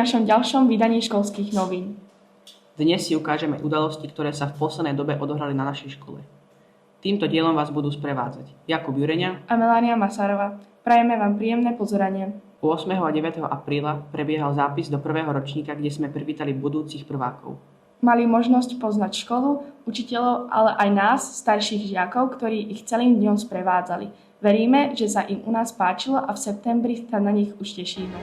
našom ďalšom vydaní školských novín. Dnes si ukážeme udalosti, ktoré sa v poslednej dobe odohrali na našej škole. Týmto dielom vás budú sprevádzať Jakub Jureňa A Melania Masárova. Prajeme vám príjemné pozeranie. 8. a 9. apríla prebiehal zápis do prvého ročníka, kde sme privítali budúcich prvákov. Mali možnosť poznať školu, učiteľov, ale aj nás, starších žiakov, ktorí ich celým dňom sprevádzali. Veríme, že sa im u nás páčilo a v septembri sa na nich už tešíme.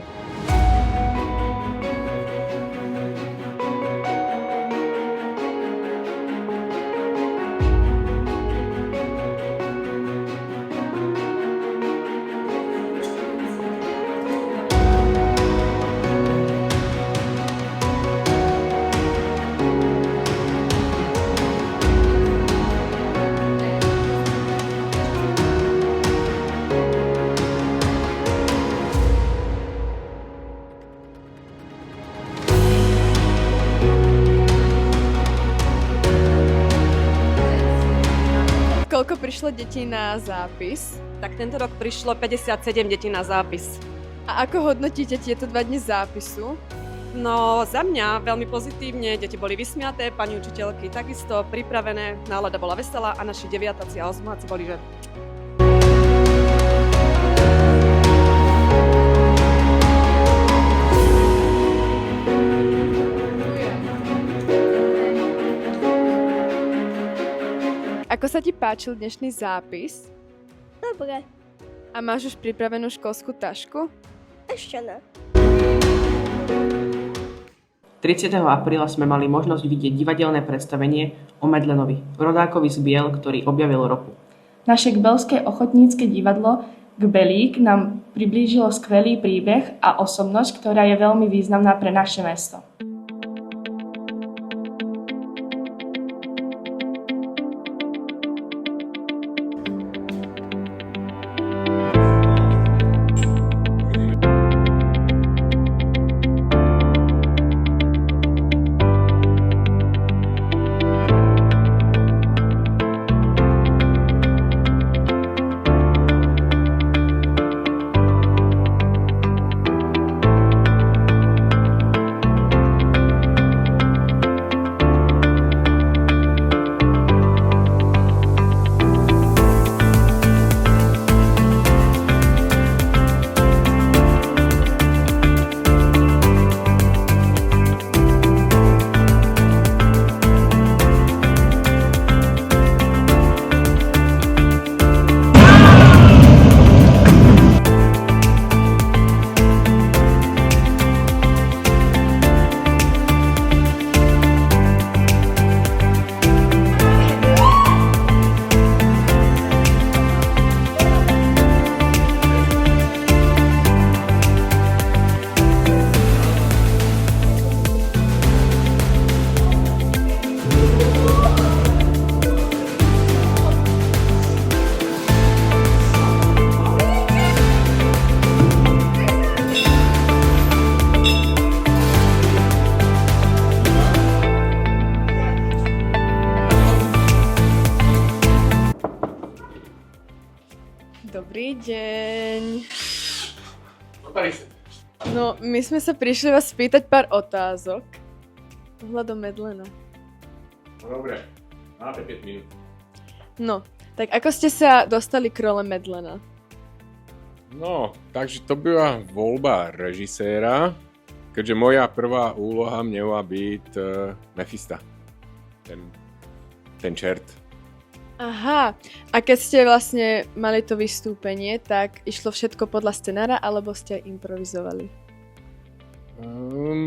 Koľko prišlo detí na zápis? Tak tento rok prišlo 57 detí na zápis. A ako hodnotíte tieto 2 dni zápisu? No za mňa veľmi pozitívne, deti boli vysmiaté, pani učiteľky takisto pripravené, nálada bola veselá a naši 9-táci a 8-táci boli, že... Ako sa ti páčil dnešný zápis? Dobre, A máš už pripravenú školskú tašku? ešte ne. 30. apríla sme mali možnosť vidieť divadelné predstavenie o Medlenovi, rodákovi z Biel, ktorý objavil ropu. Naše Kbelské ochotnícke divadlo Kbelík nám priblížilo skvelý príbeh a osobnosť, ktorá je veľmi významná pre naše mesto. Dobrý deň. No, my sme sa prišli vás spýtať pár otázok. Ohľadom Medlena. Dobre, máte 5 minút. No, tak ako ste sa dostali k role Medlena? No, takže to byla voľba režiséra, keďže moja prvá úloha měla byť Mefista. Ten čert. Aha, a keď ste vlastne mali to vystúpenie, tak išlo všetko podľa scenára, alebo ste improvizovali?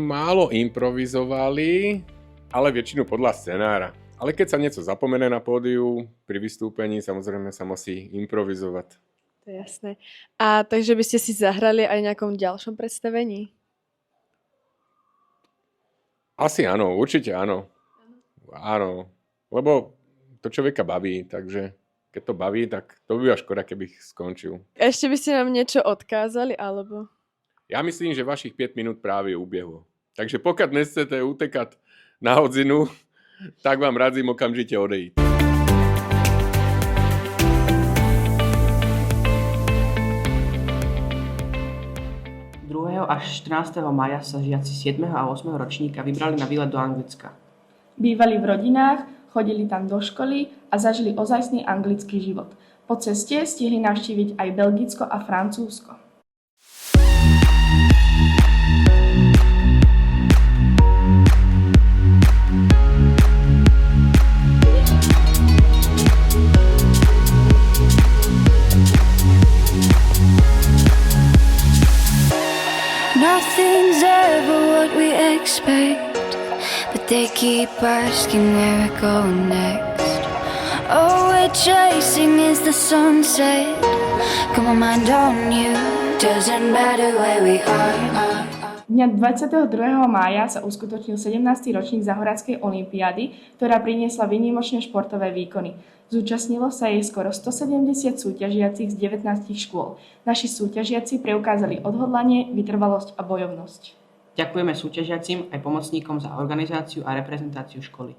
Málo improvizovali, ale väčšinu podľa scenára. Ale keď sa niečo zapomene na pódiu, pri vystúpení samozrejme sa musí improvizovať. To je jasné. A takže by ste si zahrali aj v nejakom ďalšom predstavení? Asi áno, určite áno. Áno, lebo to človeka baví, takže keď to baví, tak to by bola škoda, keby skončil. Ešte by ste nám niečo odkázali, alebo? Ja myslím, že vašich 5 minút práve ubiehlo. Takže pokiaľ nechcete utekať na hodzinu, tak vám radzím okamžite odejít. 2. až 14. mája sa žiaci 7. a 8. ročníka vybrali na výlet do Anglicka. Bývali v rodinách, chodili tam do školy a zažili ozajstný anglický život. Po ceste stihli navštíviť aj Belgicko a Francúzsko. Nothing's ever what we expect, but they keep asking where we're going next. All we're chasing is the sunset. Come on, mind on you, doesn't matter where we are. Dňa 22. mája sa uskutočnil 17. ročník Záhradskej olympiády, ktorá priniesla výnimočné športové výkony. Zúčastnilo sa jej skoro 170 súťažiacich z 19 škôl. Naši súťažiaci preukázali odhodlanie, vytrvalosť a bojovnosť. Ďakujeme súťažiacim aj pomocníkom za organizáciu a reprezentáciu školy.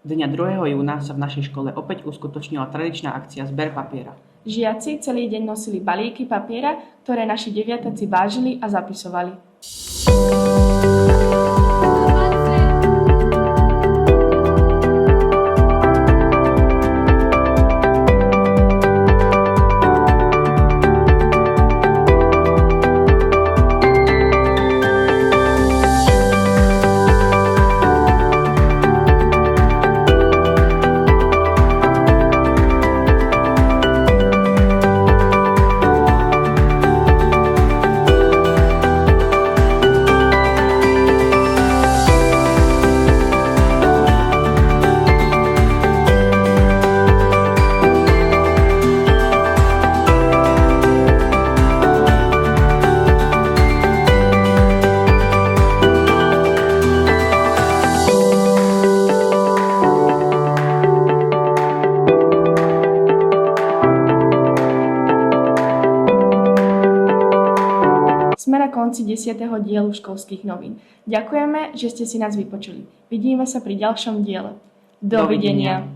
Dňa 2. júna sa v našej škole opäť uskutočnila tradičná akcia Zber papiera. Žiaci celý deň nosili balíky papiera, ktoré naši deviataci vážili a zapisovali. Sme na konci 10. dielu školských novín. Ďakujeme, že ste si nás vypočuli. Vidíme sa pri ďalšom diele. Dovidenia.